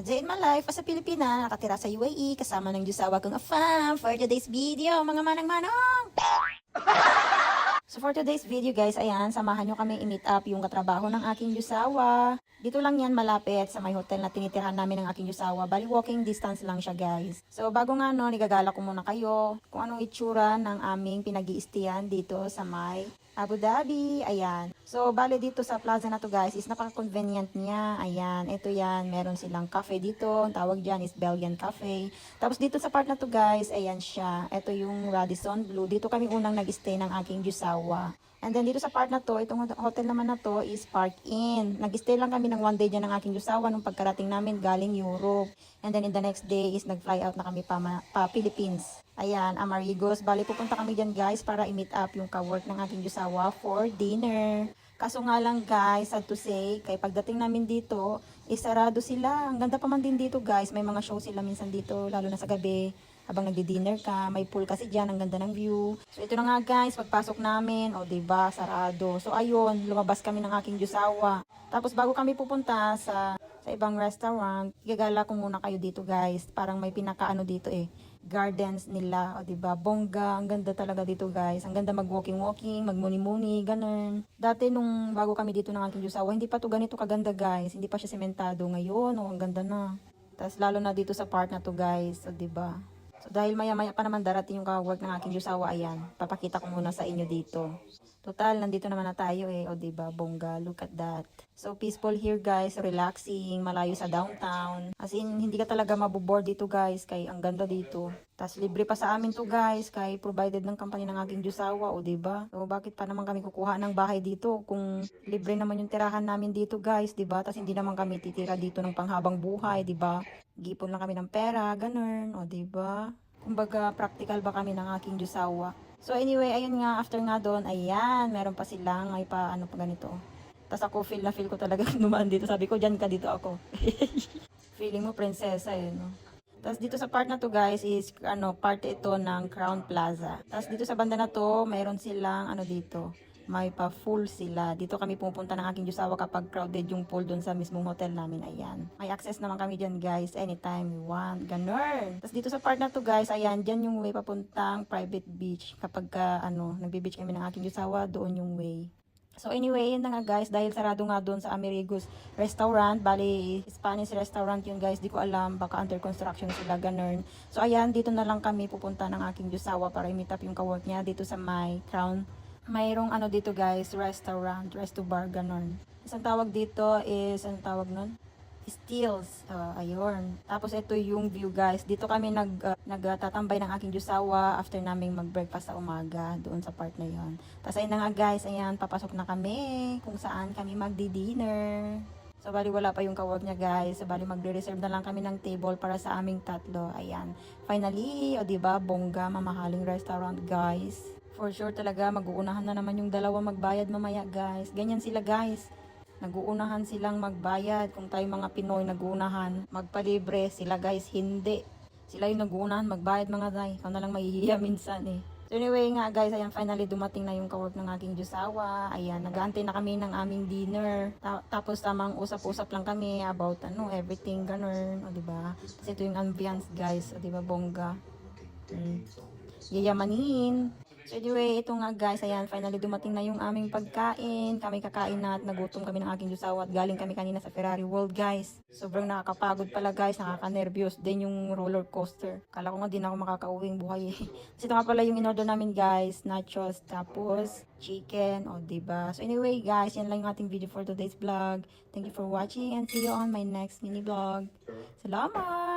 A day in my life as a Pilipina, nakatira sa UAE, kasama ng Diyosawa kong afam for today's video, mga manang-manong! So for today's video guys, ayan, samahan nyo kami i-meet up yung katrabaho ng aking Diyosawa. Dito lang yan malapit sa may hotel na tinitirhan namin ng aking Diyosawa. Bali walking distance lang siya guys. So bago nga no, nigagala ko muna kayo kung anong itsura ng aming pinag-iistiyan dito sa may Abu Dhabi. Ayan. So bali dito sa plaza na to guys is napaka-convenient niya. Ayan, ito yan. Meron silang cafe dito. Ang tawag dyan is Belgian Cafe. Tapos dito sa part na to guys, ayan siya. Ito yung Radisson Blu. Dito kami unang nag-stay ng aking Diyosawa. And then dito sa part na to, itong hotel naman na to is Park Inn. Nag-stay lang kami ng one day dyan ng aking Diyosawa nung pagkarating namin galing Europe. And then in the next day is nag-fly out na kami pa Philippines. Ayan, Amarigos. Bali pupunta kami dyan guys para i-meet up yung ka-work ng aking Diyosawa for dinner. Kaso nga lang guys, sad to say, kay pagdating namin dito, sarado sila. Ang ganda pa man din dito guys, may mga show sila minsan dito, lalo na sa gabi. Habang nagdi-dinner ka, may pool kasi dyan, ang ganda ng view. So ito na nga guys, pagpasok namin, o diba, sarado. So ayun, lumabas kami ng aking Diyosawa. Tapos bago kami pupunta sa ibang restaurant, igagala ko muna kayo dito guys. Parang may pinakaano dito gardens nila, o diba, bongga, ang ganda talaga dito guys. Ang ganda mag-walking-walking, magmuni-muni, ganun. Dati nung bago kami dito ng aking Diyosawa, hindi pa to ganito kaganda guys. Hindi pa siya sementado. Ngayon, ang ganda na. Tapos lalo na dito sa part na to guys, o diba. So dahil maya-maya pa naman darating yung ka-work ng aking Diyosawa, ayan, papakita ko muna sa inyo dito. Total, nandito naman na tayo o diba, bongga, look at that. So peaceful here guys, relaxing, malayo sa downtown. As in, hindi ka talaga maboboard dito guys, kay ang ganda dito. Tas libre pa sa amin to guys, kay provided ng company ng aking Diyosawa, o diba? So bakit pa naman kami kukuha ng bahay dito kung libre naman yung tirahan namin dito guys, diba? Tas hindi naman kami titira dito ng panghabang buhay, diba? Gipon lang kami ng pera, ganun, o diba? Kumbaga, practical ba kami ng aking Diyosawa? So anyway, ayun nga, after nga doon, ayan, meron pa silang, may pa, ano pa ganito. Tapos ako, feel ko talaga dumaan dito. Sabi ko, dyan ka dito ako. Feeling mo, prinsesa, no? Tapos dito sa part na to guys is, part ito ng Crown Plaza. Tapos dito sa banda na to, mayroon silang, dito, may pa-full sila. Dito kami pupunta ng aking Diyosawa kapag crowded yung pool doon sa mismong hotel namin. Ayan. May access naman kami dyan guys anytime we want. Ganun. Tapos dito sa part na to guys, ayan, dyan yung way papuntang private beach. Kapag nagbe-beach kami ng aking Diyosawa, doon yung way. So anyway, yun na nga guys, dahil sarado nga doon sa Amerigos restaurant, bali Spanish restaurant yun guys, di ko alam, baka under construction sila, ganun. So ayan, dito na lang kami pupunta ng aking Diyosawa para i-meet up yung ka-work niya dito sa my Crown. Mayroong dito guys, restaurant, resto bar, ganon. Isang tawag dito is, anong tawag nun? Steels, ayun. Tapos ito yung view guys. Dito kami nagtatambay ng aking Diyosawa after naming mag-breakfast sa umaga, doon sa part na yon. Tapos ayun na nga guys, ayan, papasok na kami kung saan kami magdi-dinner. So bali wala pa yung ka-work niya guys. So bali magre-reserve na lang kami ng table para sa aming tatlo. Ayan. Finally, o diba, bongga, mamahaling restaurant guys. For sure talaga, mag-uunahan na naman yung dalawa magbayad mamaya guys. Ganyan sila guys. Nag-uunahan silang magbayad. Kung tayo mga Pinoy nag-uunahan magpalibre, sila guys hindi. Sila yung nag-uunahan magbayad mga day. Ikaw na lang mahihiya minsan So anyway nga guys, ayan, finally dumating na yung ka-work ng aking Diyosawa. Ayan, nag-aantay na kami ng aming dinner. Tapos tamang usap-usap lang kami about everything ganun, o diba? Kasi ito yung ambience guys, o diba, bongga. Yayamanin. So anyway, ito nga guys, ayan, finally dumating na yung aming pagkain. Kami kakain na at nagutom kami ng aking Diyosawa at galing kami kanina sa Ferrari World guys. Sobrang nakakapagod pala guys, nakaka-nervyos din yung roller coaster. Kala ko nga din ako makakauwing buhay Kasi ito nga pala yung in-order namin guys, nachos, tapos chicken, o diba? So anyway guys, yan lang yung ating video for today's vlog. Thank you for watching and see you on my next mini vlog. Salamat!